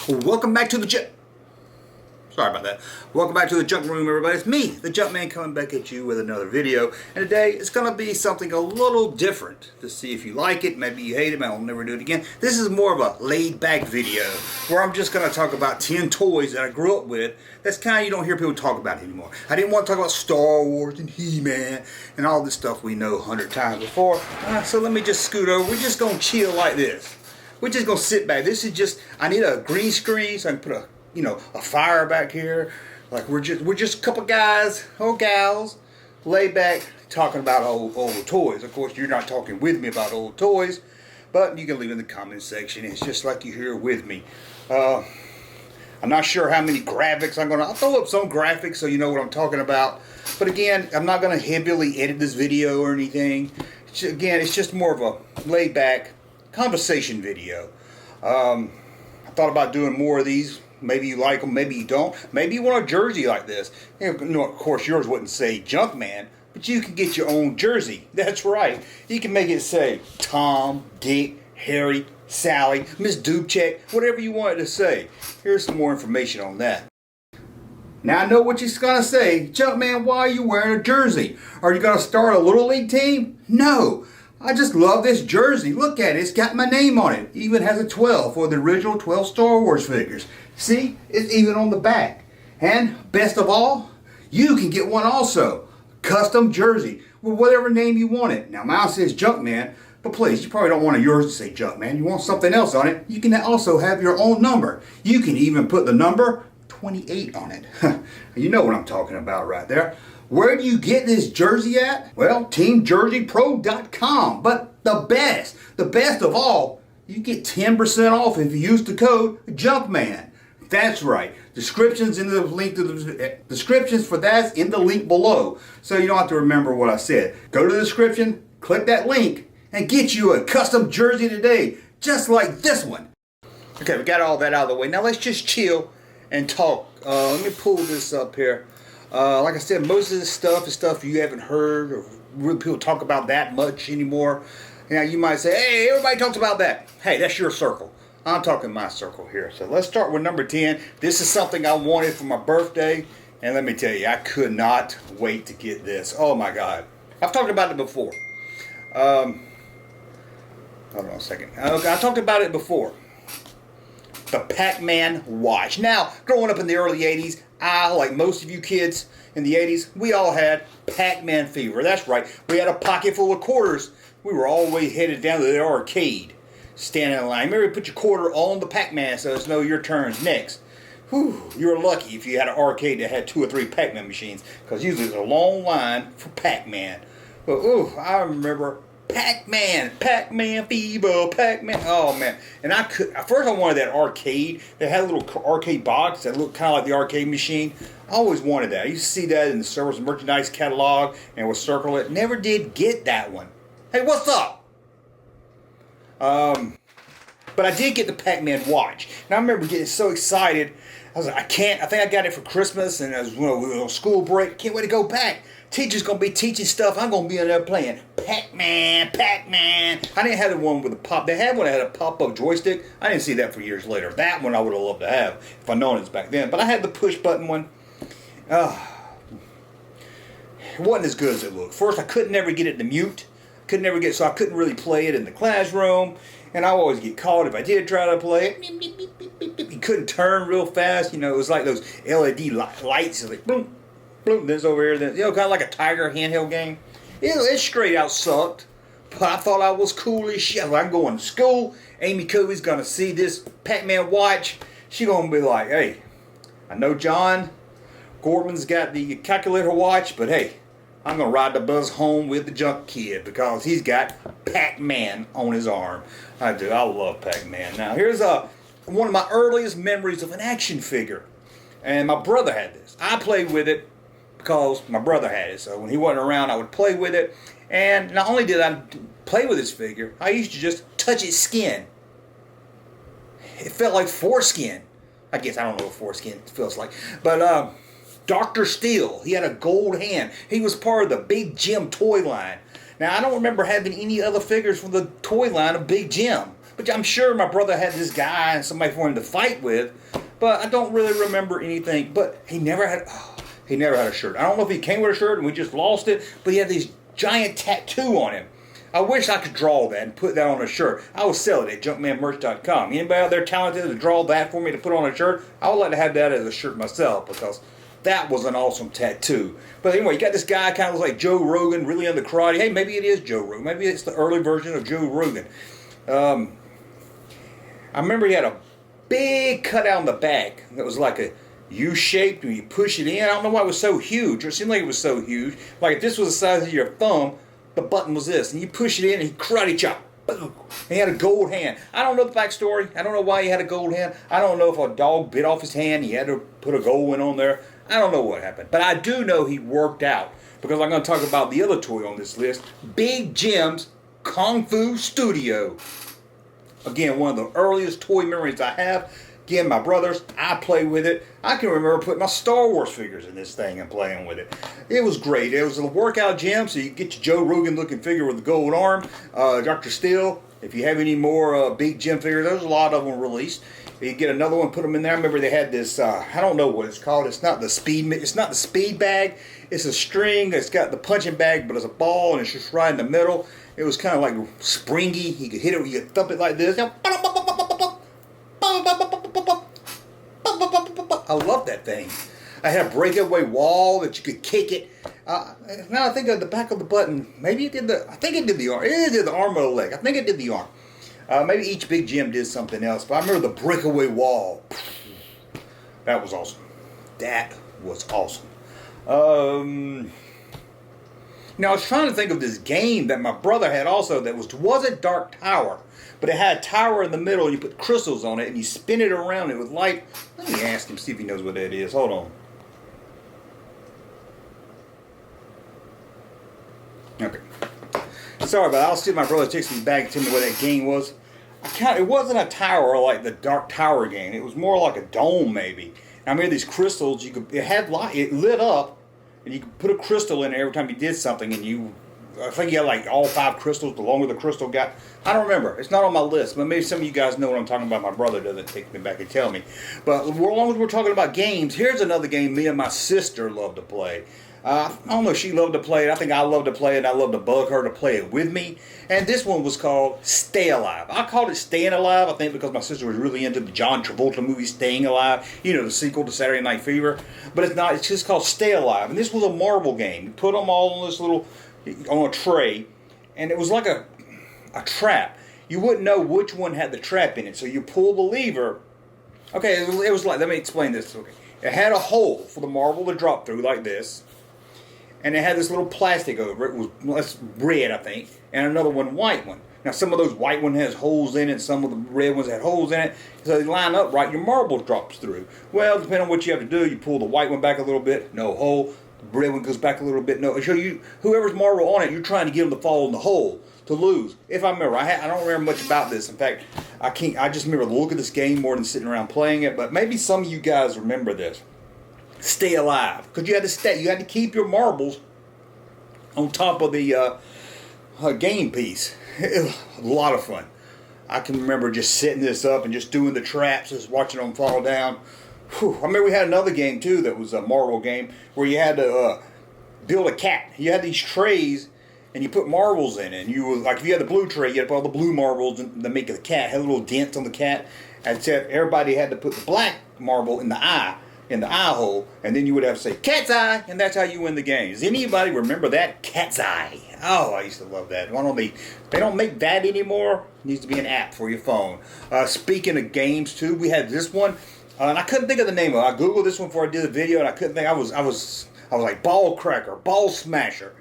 Welcome back to the junk. Sorry about that. Welcome back to the junk room, everybody. It's me, the Junkman, coming back at you with another video. And today it's going to be something a little different to see if you like it. Maybe you hate it. Maybe I'll never do it again. This is more of a laid-back video where I'm just going to talk about 10 toys that I grew up with. That's kind of you don't hear people talk about anymore. I didn't want to talk about Star Wars and He-Man and all this stuff we know 100 times before. So let me just scoot over. We're just going to chill like this. We're just going to sit back. This is just, I need a green screen so I can put a fire back here. Like we're just a couple guys or gals lay back talking about old toys. Of course, you're not talking with me about old toys, but you can leave in the comment section. It's just like you're here with me. I'm not sure how many graphics I'll throw up some graphics so you know what I'm talking about. But again, I'm not going to heavily edit this video or anything. Again, it's just more of a laid back conversation video. I thought about doing more of these. Maybe you like them, maybe you don't. Maybe you want a jersey like this. Of course, yours wouldn't say Junkman, but you can get your own jersey. That's right. You can make it say Tom, Dick, Harry, Sally, Miss Dubcheck, whatever you want it to say. Here's some more information on that. Now I know what you're going to say. Junkman, why are you wearing a jersey? Are you going to start a Little League team? No. I just love this jersey. Look at it. It's got my name on it. It even has a 12 for the original 12 Star Wars figures. See? It's even on the back. And best of all, you can get one also. Custom jersey with whatever name you want it. Now mine says Junkman, but please, you probably don't want yours to say Junkman. You want something else on it. You can also have your own number. You can even put the number 28 on it. You know what I'm talking about right there. Where do you get this jersey at? Well, TeamJerseysPro.com. But the best of all, you get 10% off if you use the code Junkman. That's right. Descriptions in the link to the descriptions for that's in the link below. So you don't have to remember what I said. Go to the description, click that link, and get you a custom jersey today, just like this one. Okay, we got all that out of the way. Now let's just chill and talk. Let me pull this up here. Like I said, most of this stuff is stuff you haven't heard or really people talk about that much anymore. Now you might say, hey, everybody talks about that. Hey, that's your circle. I'm talking my circle here. So let's start with number 10. This is something I wanted for my birthday. And let me tell you, I could not wait to get this. Oh my God. I've talked about it before. Hold on a second. Okay, I talked about it before. The Pac-Man watch. Now, growing up in the early 80s, I, like most of you kids in the 80s, we all had Pac-Man fever. That's right. We had a pocket full of quarters. We were always headed down to the arcade, standing in line. Maybe put your quarter on the Pac-Man so it's know your turn's next. Whew, you were lucky if you had an arcade that had 2 or 3 Pac-Man machines, because usually there's a long line for Pac-Man. But I remember Pac-Man fever, Pac-Man. Oh man! And at first I wanted that arcade. They had a little arcade box that looked kind of like the arcade machine. I always wanted that. I used to see that in the service merchandise catalog and would circle it. Never did get that one. Hey, what's up? But I did get the Pac-Man watch. And I remember getting so excited. I was like, I think I got it for Christmas, and it was we were on school break. Can't wait to go back. Teacher's going to be teaching stuff. I'm going to be in there playing Pac-Man. I didn't have the one with the pop. They had one that had a pop-up joystick. I didn't see that for years later. That one I would have loved to have if I'd known it was back then. But I had the push-button one. It wasn't as good as it looked. First, I couldn't never get it to mute. So I couldn't really play it in the classroom. And I always get caught if I did try to play it. You couldn't turn real fast. It was like those LED lights. Like, boom. This over here, kind of like a Tiger handheld game. It straight out sucked, but I thought I was cool as shit. I'm going to school. Amy Covey's gonna see this Pac-Man watch. She gonna be like, "Hey, I know John Gordon's got the calculator watch, but hey, I'm gonna ride the bus home with the junk kid because he's got Pac-Man on his arm." I do. I love Pac-Man. Now here's one of my earliest memories of an action figure, and my brother had this. I played with it because my brother had it, so when he wasn't around I would play with it. And not only did I play with his figure, I used to just touch his skin. It felt like foreskin. I guess I don't know what foreskin feels like, but Dr. Steel, he had a gold hand. He was part of the Big Jim toy line. Now, I don't remember having any other figures from the toy line of Big Jim. But I'm sure my brother had this guy and somebody for him to fight with. But I don't really remember anything. But he never had a shirt. I don't know if he came with a shirt and we just lost it. But he had this giant tattoo on him. I wish I could draw that and put that on a shirt. I would sell it at junkmanmerch.com. Anybody out there talented to draw that for me to put on a shirt? I would like to have that as a shirt myself because that was an awesome tattoo. But anyway, you got this guy kind of looks like Joe Rogan, really into karate. Hey, maybe it is Joe Rogan. Maybe it's the early version of Joe Rogan. I remember he had a big cutout on the back that was like a U-shaped when you push it in. I don't know why it was so huge. It seemed like it was so huge. Like if this was the size of your thumb, the button was this. And you push it in and he karate chop. Boom. He had a gold hand. I don't know the backstory. I don't know why he had a gold hand. I don't know if a dog bit off his hand. He had to put a gold one on there. I don't know what happened. But I do know he worked out. Because I'm going to talk about the other toy on this list. Big Jim's Fo Stuido. Again, one of the earliest toy memories I have. Again, my brothers, I play with it. I can remember putting my Star Wars figures in this thing and playing with it. It was great. It was a workout gym, so you get your Joe Rogan looking figure with the gold arm. Dr. Steele, if you have any more Big Jim figures, there's a lot of them released. You get another one, put them in there. I remember they had this, I don't know what it's called. It's not the speed bag. It's a string. It's got the punching bag, but it's a ball, and it's just right in the middle. It was kind of like springy. You could hit it, you could thump it like this. I love that thing. I had a breakaway wall that you could kick it. Now I think of the back of the button. Maybe it did I think it did the arm. It did the arm or the leg. I think it did the arm. Maybe each Big Jim did something else. But I remember the breakaway wall. That was awesome. That was awesome. Now I was trying to think of this game that my brother had also that wasn't Dark Tower. But it had a tower in the middle, and you put crystals on it, and you spin it around it with light. Let me ask him, see if he knows what that is. Hold on. Okay. Sorry about that. I'll see if my brother takes me back and tell me what that game was. It wasn't a tower like the Dark Tower game. It was more like a dome, maybe. And I remember these crystals. It had light. It lit up, and you could put a crystal in there every time you did something, and I think you had like all 5 crystals. The longer the crystal got, I don't remember. It's not on my list, but maybe some of you guys know what I'm talking about. My brother doesn't take me back and tell me. But as long as we're talking about games, here's another game me and my sister love to play. I don't know if she loved to play it. I think I love to play it, and I love to bug her to play it with me. And this one was called Stay Alive. I called it Staying Alive, I think, because my sister was really into the John Travolta movie Staying Alive. You know, the sequel to Saturday Night Fever. But it's not. It's just called Stay Alive. And this was a marble game. You put them all on this on a tray, and it was like a trap. You wouldn't know which one had the trap in it, so you pull the lever. Okay, it was like, let me explain this. Okay, it had a hole for the marble to drop through like this, and it had this little plastic over it. It was red, I think, and another one white one. Now some of those white ones has holes in it, some of the red ones had holes in it, so they line up right, your marble drops through. Well, depending on what you have to do, you pull the white one back a little bit, no hole. The red one goes back a little bit. No, so whoever's marble on it, you're trying to get them to fall in the hole to lose. If I remember, I don't remember much about this. In fact, I just remember the look of this game more than sitting around playing it. But maybe some of you guys remember this. Stay alive, because you had to keep your marbles on top of the game piece. It was a lot of fun. I can remember just setting this up and just doing the traps, just watching them fall down. Whew. I remember we had another game too that was a marble game where you had to build a cat. You had these trays and you put marbles in it. And if you had the blue tray, you had to put all the blue marbles to make the cat. Had little dents on the cat. And so everybody had to put the black marble in the eye hole, and then you would have to say cat's eye, and that's how you win the game. Does anybody remember that? Cat's eye. Oh, I used to love that. They don't make that anymore. It needs to be an app for your phone. Speaking of games too, we had this one. And I couldn't think of the name of it. I googled this one before I did the video, and I couldn't think. I was like ball cracker, ball smasher,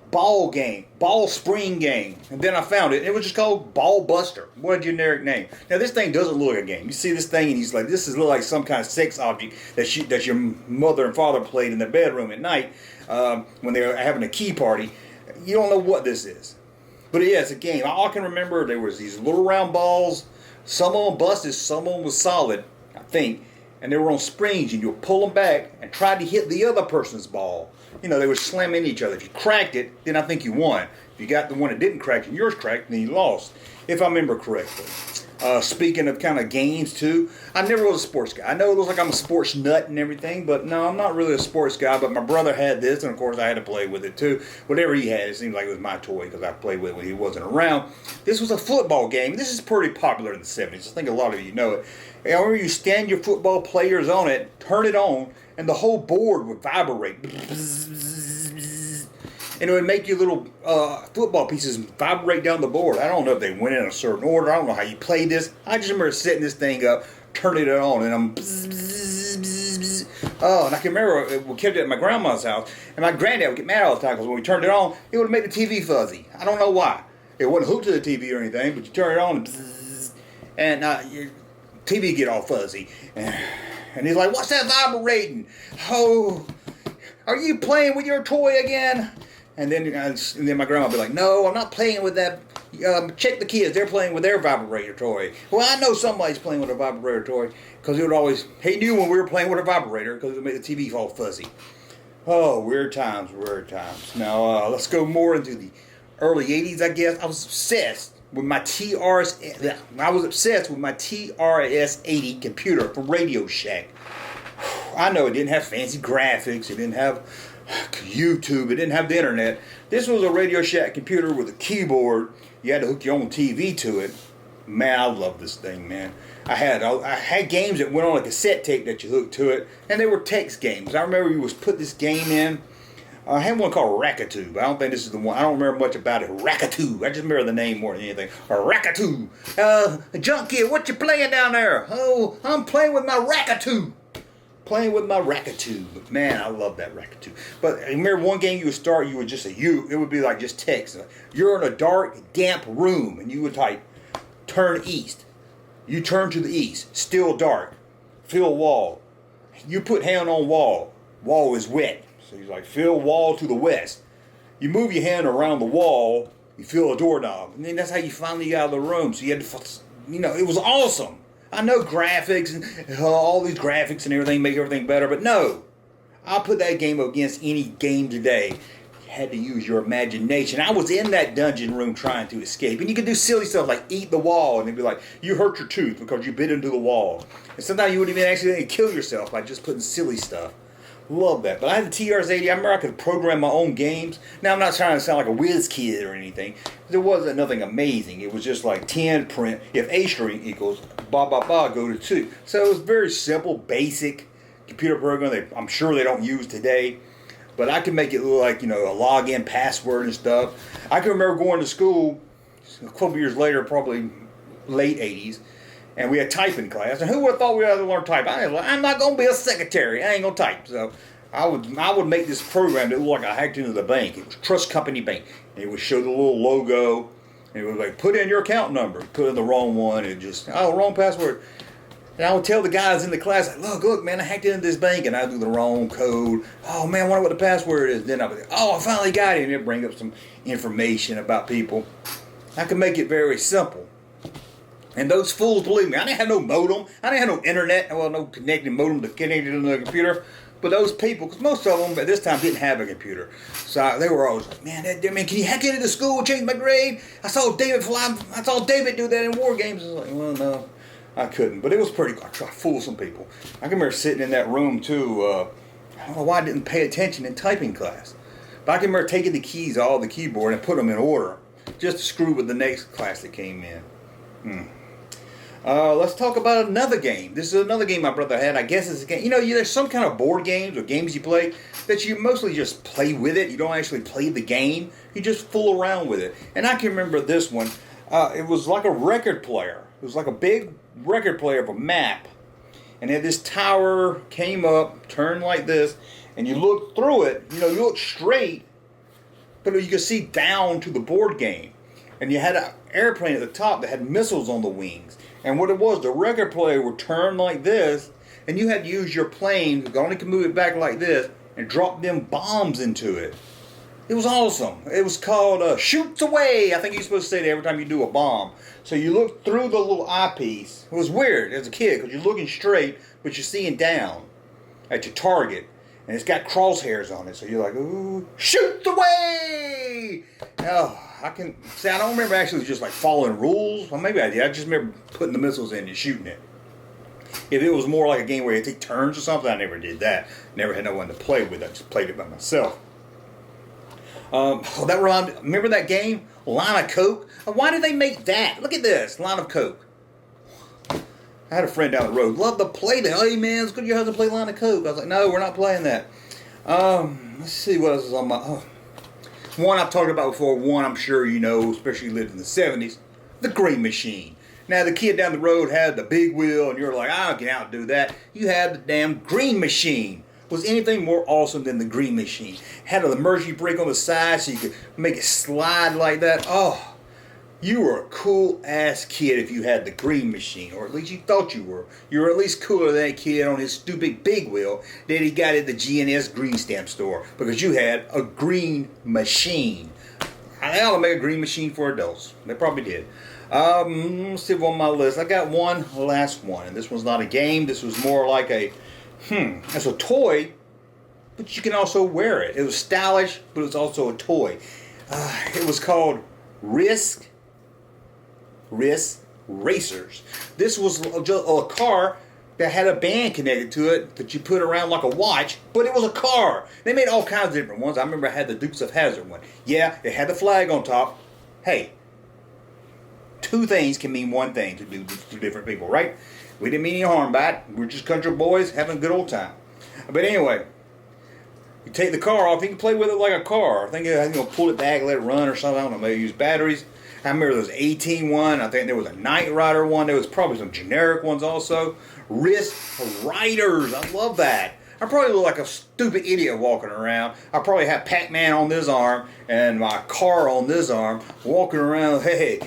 ball game, ball spring game, and then I found it. It was just called Ball Buster. What a generic name. Now this thing doesn't look like a game. You see this thing, and he's like, this look like some kind of sex object that your mother and father played in their bedroom at night when they were having a key party. You don't know what this is, but yeah, it's a game. All I can remember, there was these little round balls. Some of them busted, some of them was solid, I think, and they were on springs, and you would pull them back and try to hit the other person's ball. You know, they would slam into each other. If you cracked it, then I think you won. If you got the one that didn't crack and yours cracked, then you lost, if I remember correctly. Speaking of kind of games too, I never was a sports guy. I know it looks like I'm a sports nut and everything, but no, I'm not really a sports guy. But my brother had this, and of course I had to play with it too. Whatever he had, it seemed like it was my toy because I played with it when he wasn't around. This was a football game. This is pretty popular in the 70s. I think a lot of you know it. I remember you stand your football players on it, turn it on, and the whole board would vibrate. And it would make your little football pieces vibrate down the board. I don't know if they went in a certain order. I don't know how you played this. I just remember setting this thing up, turning it on, and I'm oh, and I can remember we kept it at my grandma's house, and my granddad would get mad all the time because when we turned it on, it would make the TV fuzzy. I don't know why. It wasn't hooked to the TV or anything, but you turn it on, and your TV get all fuzzy. And he's like, "What's that vibrating? Oh, are you playing with your toy again?" And then my grandma would be like, "No, I'm not playing with that. Check the kids. They're playing with their vibrator toy." Well, I know somebody's playing with a vibrator toy because he knew when we were playing with a vibrator because it would make the TV all fuzzy. Oh, weird times, weird times. Now, let's go more into the early 80s, I guess. I was obsessed with my TRS-80 computer from Radio Shack. I know it didn't have fancy graphics. It didn't have YouTube. It didn't have the internet. This was a Radio Shack computer with a keyboard. You had to hook your own TV to it. Man, I love this thing, man. I had games that went on a cassette tape that you hooked to it, and they were text games. I remember you was put this game in. I had one called Rackatoo. I don't think this is the one. I don't remember much about it. Rackatoo. I just remember the name more than anything. Rackatoo. Junk Kid, what you playing down there? Oh, I'm playing with my Rackatoo. Playing with my Rackatoo. Man, I love that Rackatoo. But I remember one game you would start, it would be like just text. You're in a dark, damp room, and you would type, turn east. You turn to the east. Still dark. Fill wall. You put hand on wall. Wall is wet. So he's like, fill wall to the west. You move your hand around the wall, you feel a doorknob. And then that's how you finally got out of the room. So you had to, it was awesome. I know graphics and all these graphics and everything make everything better, but no. I'll put that game against any game today. You had to use your imagination. I was in that dungeon room trying to escape. And you could do silly stuff like eat the wall. And it'd be like, you hurt your tooth because you bit into the wall. And sometimes you wouldn't even actually kill yourself by just putting silly stuff. Love that. But I had the TRS-80. I remember I could program my own games. Now, I'm not trying to sound like a whiz kid or anything. There wasn't nothing amazing. It was just like 10 print. If A string equals blah, blah, blah, go to 2. So it was very simple, basic computer program that I'm sure they don't use today. But I could make it look like, a login password and stuff. I can remember going to school a couple years later, probably late 80s. And we had typing class, and who would have thought we had to learn type? I'm not going to be a secretary. I ain't going to type. So I would make this program that looked like I hacked into the bank. It was Trust Company Bank. And it would show the little logo, and it was like, put in your account number. Put in the wrong one, and just, wrong password. And I would tell the guys in the class, like, look, man, I hacked into this bank, and I do the wrong code. Oh, man, I wonder what the password is. Then I would, I finally got it. And it'd bring up some information about people. I could make it very simple. And those fools, believe me, I didn't have no modem. I didn't have no internet. Well, no connected modem to connect it to the computer. But those people, because most of them at this time didn't have a computer. So they were always like, man, can you hack into the school, change my grade? I saw David do that in war games. I was like, well, no, I couldn't. But it was pretty cool. I tried to fool some people. I can remember sitting in that room, too. I don't know why I didn't pay attention in typing class. But I can remember taking the keys off the keyboard and put them in order just to screw with the next class that came in. Let's talk about another game. This is another game my brother had. I guess it's a game. There's some kind of board games or games you play that you mostly just play with it. You don't actually play the game. You just fool around with it. And I can remember this one. It was like a record player. It was like a big record player of a map. And then this tower came up, turned like this, and you looked through it. You looked straight, but you could see down to the board game. And you had an airplane at the top that had missiles on the wings. And what it was, the record player would turn like this, and you had to use your plane, you only could move it back like this, and drop them bombs into it. It was awesome. It was called Chutes Away. I think you're supposed to say that every time you do a bomb. So you look through the little eyepiece. It was weird as a kid, because you're looking straight, but you're seeing down at your target. And it's got crosshairs on it, so you're like, ooh, Chutes Away! Oh, I don't remember actually just like following rules. Well, maybe I did. I just remember putting the missiles in and shooting it. If it was more like a game where you take turns or something, I never did that. Never had no one to play with. I just played it by myself. Remember that game, Line of Coke? Why did they make that? Look at this, Line of Coke. I had a friend down the road, loved to play that. Hey man, it's good your husband play Line of Coke. I was like, no, we're not playing that. Let's see what else is on my... one I've talked about before, one I'm sure you know, especially lived in the 70s, the Green Machine. Now the kid down the road had the big wheel and you're like, I'll get out and do that. You had the damn Green Machine. Was anything more awesome than the Green Machine? Had an emergency brake on the side so you could make it slide like that. Oh, you were a cool ass kid if you had the Green Machine, or at least you thought you were. You were at least cooler than that kid on his stupid big wheel that he got at the G&S Green Stamp store because you had a Green Machine. They ought to make a Green Machine for adults. They probably did. Let's see on my list. I got one last one, and this one's not a game. This was more like it's a toy, but you can also wear it. It was stylish, but it was also a toy. It was called Risk Racers. This was a car that had a band connected to it that you put around like a watch, but it was a car. They made all kinds of different ones. I remember I had the Dukes of Hazzard one. Yeah, it had the flag on top. Hey, two things can mean one thing to different people, right? We didn't mean any harm by it. We're just country boys having a good old time. But anyway, you take the car off, you can play with it like a car. I think you'll pull it back, let it run or something. I don't know, maybe use batteries. I remember there was an 18 one. I think there was a Knight Rider one. There was probably some generic ones also. Risk Riders. I love that. I probably look like a stupid idiot walking around. I probably have Pac-Man on this arm and my car on this arm, walking around. Hey,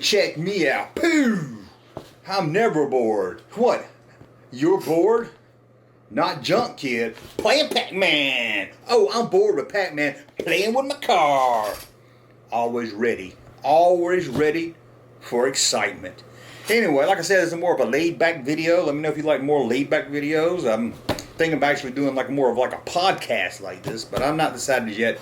check me out. Pooh! I'm never bored. What? You're bored? Not junk, kid. Playing Pac-Man. Oh, I'm bored with Pac-Man. Playing with my car. Always ready. Always ready for excitement. Anyway, like I said, it's more of a laid-back video. Let me know if you like more laid-back videos. I'm thinking of actually doing more of a podcast like this, but I'm not decided yet.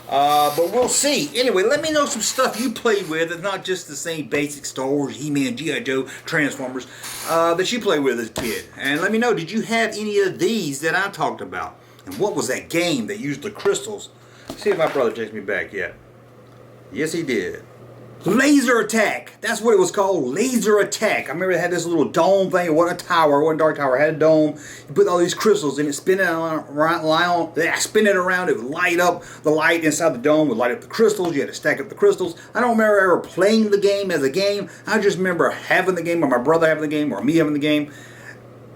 But we'll see. Anyway, let me know some stuff you played with. It's not just the same basic Star Wars, He-Man, G.I. Joe, Transformers that you played with as a kid. And let me know, did you have any of these that I talked about? And what was that game that used the crystals? Let's see if my brother takes me back yet. Yes, he did. Laser Attack. That's what it was called. Laser Attack. I remember it had this little dome thing. It wasn't a tower. It wasn't a dark tower. It had a dome. You put all these crystals in it, spin it around. It would light up. The light inside the dome would light up the crystals. You had to stack up the crystals. I don't remember ever playing the game as a game. I just remember having the game, or my brother having the game, or me having the game.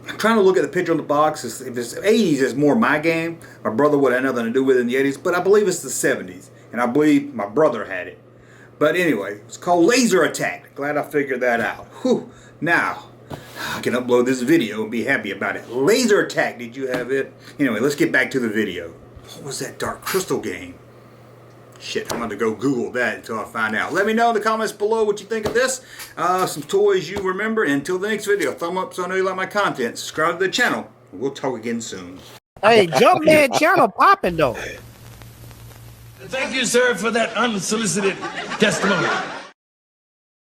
I'm trying to look at the picture on the box. If it's 80s, it's more my game. My brother would have nothing to do with it in the 80s, but I believe it's the 70s. And I believe my brother had it. But anyway, it's called Laser Attack. Glad I figured that out. Whew. Now, I can upload this video and be happy about it. Laser Attack, did you have it? Anyway, let's get back to the video. What was that Dark Crystal game? Shit, I'm going to go Google that until I find out. Let me know in the comments below what you think of this. Some toys you remember. And until the next video, thumb up so I know you like my content. Subscribe to the channel. We'll talk again soon. Hey, Junkman channel popping though. Thank you, sir, for that unsolicited testimony.